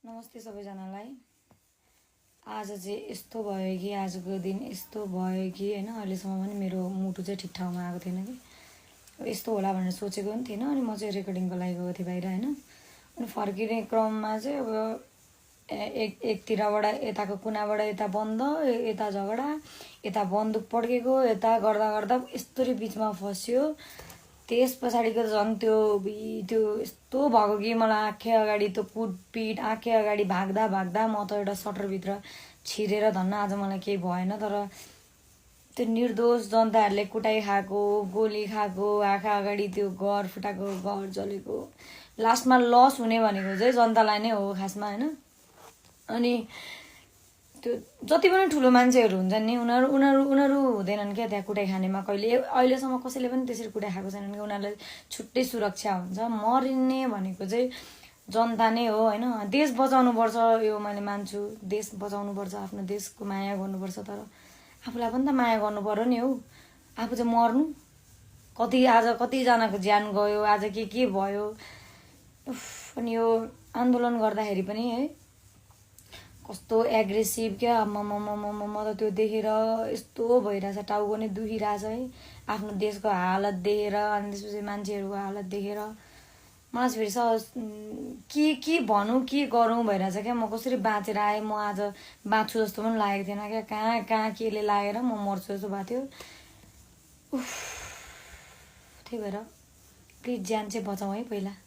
नमस्ते सबैजनालाई। आज चाहिँ यस्तो भयो कि आजको दिन यस्तो भयो कि हैन अहिलेसम्म पनि मेरो मुटु चाहिँ ठिक ठाउँमा आएको थिएन कि यस्तो होला भनेर सोचेको पनि थिएन। अनि म चाहिँ रेकर्डिङको लागि गएको थिएँ बाहिर हैन। अनि फर्किने क्रममा चाहिँ अब एकतिरबाट यताको कुनाबाट यता बन्द, यता झगडा, यता बन्दुक पड्केको, यता गर्दा गर्दा यस्तरी बिचमा फस्यो। त्यस पछाडिको झन् त्यो यस्तो भएको कि मलाई आँखे अगाडि त्यो कुटपिट, आँखे अगाडि भाग्दा भाग्दा म त एउटा सटरभित्र छिरेर धन्न आज मलाई केही भएन। तर त्यो निर्दोष जनताहरूले कुटाइ खाएको, गोली खाएको, आँखा अगाडि त्यो घर फुटाएको, घर जलेको, लास्टमा लस हुने भनेको चाहिँ जनतालाई नै हो खासमा हैन। अनि त्यो जति पनि ठुलो मान्छेहरू हुन्छन् नि उनीहरू हुँदैनन् क्या त्यहाँ कुटाइ खानेमा। कहिले अहिलेसम्म कसैले पनि त्यसरी कुटाइ खाएको छैनन् कि उनीहरूलाई छुट्टै सुरक्षा हुन्छ। मरिने भनेको चाहिँ जनता नै हो हैन। देश बचाउनुपर्छ यो मैले मान्छु, देश बचाउनुपर्छ, आफ्नो देशको माया गर्नुपर्छ। तर आफूलाई पनि त माया गर्नु पर्यो नि हौ। आफू चाहिँ मर्नु, आज कतिजनाको ज्यान गयो, आज के भयो। अनि यो आन्दोलन गर्दाखेरि पनि है कस्तो एग्रेसिभ क्या म त त्यो देखेर यस्तो भइरहेछ, टाउको नै दुखिरहेछ है आफ्नो देशको हालत देखेर। अनि त्यसपछि मान्छेहरूको हालत देखेर मलाई फेरि के भनौँ के गरौँ भइरहेछ क्या। म कसरी बाँचेर आएँ, म आज बाँच्छु जस्तो पनि लागेको थिएन क्या। कहाँ केले लागेर म मर्छु जस्तो भएको थियो। त्यही भएर प्लिज ज्यान चाहिँ बचाउँ है पहिला।